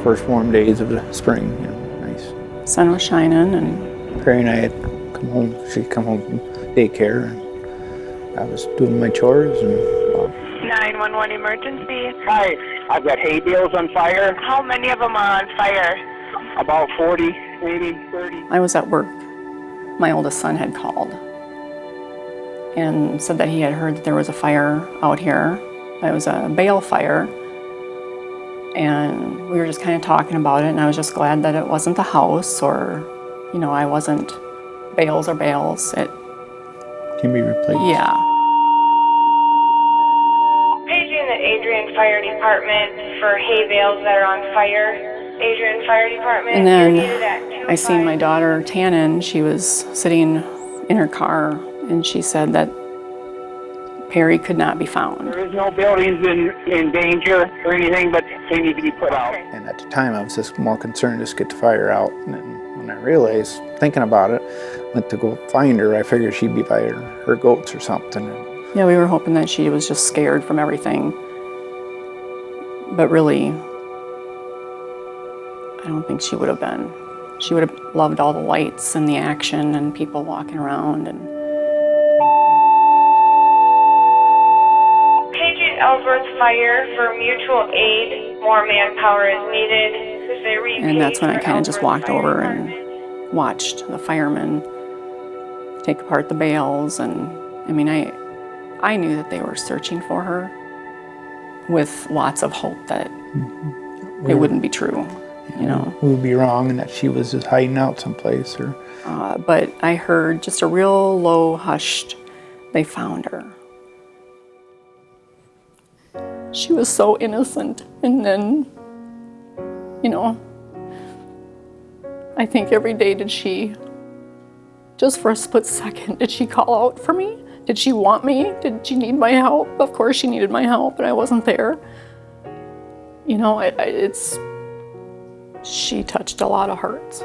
first warm days of the spring, you know, nice. Sun was shining, and Perri and I had come home. She'd come home from daycare, and I was doing my chores. And 911 emergency. Hi, I've got hay bales on fire. How many of them are on fire? About 40, maybe 30. I was at work. My oldest son had called and said that he had heard that there was a fire out here. It was a bale fire, and we were just kind of talking about it, and I was just glad that it wasn't the house, or, you know, I wasn't bales or bales. It can be replaced. Yeah. Paging the Adrian Fire Department for hay bales that are on fire. Adrian Fire Department. And then I seen my daughter Tannen. She was sitting in her car, and she said that Perri could not be found. There is no buildings in danger or anything, but they need to be put out. And at the time, I was just more concerned to just get the fire out. And then when I realized, thinking about it, went to go find her, I figured she'd be by her goats or something. Yeah, we were hoping that she was just scared from everything. But really, I don't think she would have been. She would have loved all the lights and the action and people walking around. And Paging Ellsworth Fire for mutual aid. More manpower is needed. And that's when I kind of just walked over and watched the firemen take apart the bales. And I mean, I knew that they were searching for her with lots of hope that it wouldn't be true. You know, we would be wrong and that she was just hiding out someplace. Or but I heard just a real low hushed, they found her. She was so innocent. And then, you know, I think every day did she, just for a split second, did she call out for me? Did she want me? Did she need my help? Of course she needed my help, but I wasn't there. You know, she touched a lot of hearts.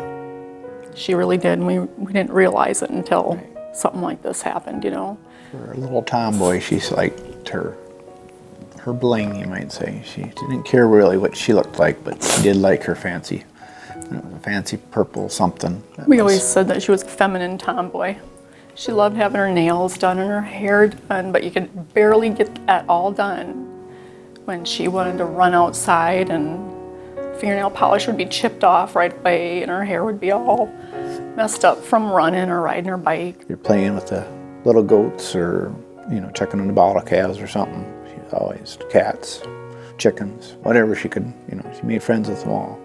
She really did, and we didn't realize it until something like this happened, you know. For a little tomboy, she's like her bling, you might say. She didn't care really what she looked like, but she did like her fancy, a fancy purple something. We always said that she was a feminine tomboy. She loved having her nails done and her hair done, but you could barely get that all done when she wanted to run outside, and fingernail polish would be chipped off right away, and her hair would be all messed up from running or riding her bike. You're playing with the little goats, or, you know, checking on the bottle calves or something. She was always cats, chickens, whatever she could, you know, she made friends with them all.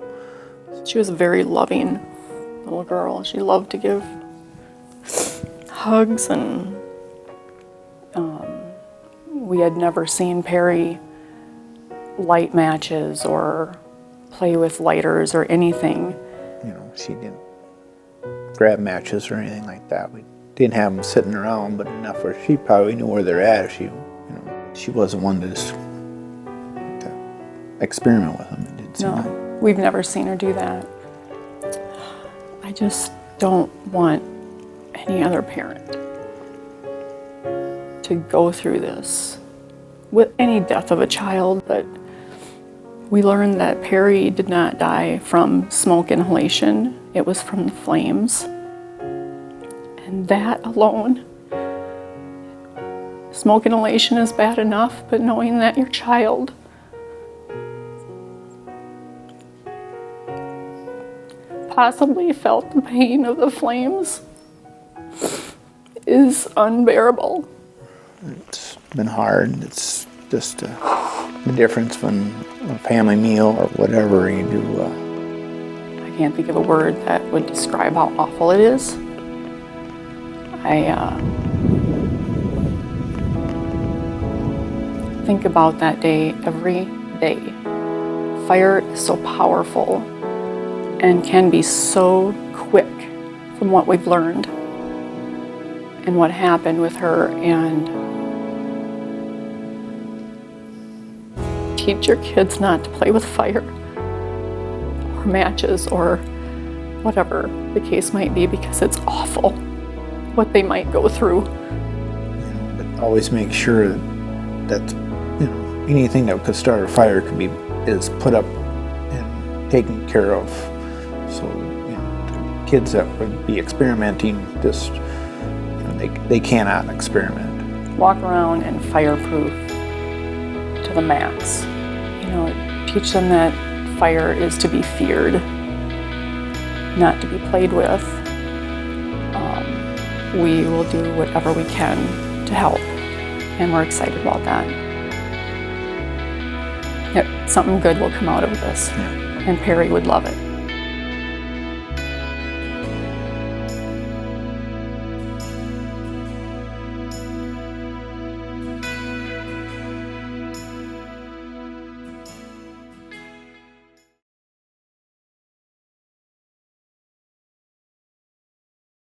She was a very loving little girl. She loved to give hugs, and we had never seen Perri light matches or play with lighters or anything. You know, she didn't grab matches or anything like that. We didn't have them sitting around, but enough where she probably knew where they're at. She wasn't one to just experiment with them. It didn't seem like. No, we've never seen her do that. I just don't want any other parent to go through this with any death of a child, but we learned that Perri did not die from smoke inhalation. It was from the flames. And that alone, smoke inhalation is bad enough, but knowing that your child possibly felt the pain of the flames is unbearable. It's been hard. It's just the difference when a family meal or whatever you do. I can't think of a word that would describe how awful it is. I think about that day every day. Fire is so powerful and can be so quick from what we've learned and what happened with her. And teach your kids not to play with fire or matches or whatever the case might be, because it's awful what they might go through. But always make sure that anything that could start a fire is put up taken care of. So, the kids that would be experimenting, just, they cannot experiment. Walk around and fireproof to the max. Teach them that fire is to be feared, not to be played with. We will do whatever we can to help, and we're excited about that. Yep, something good will come out of this, and Perri would love it.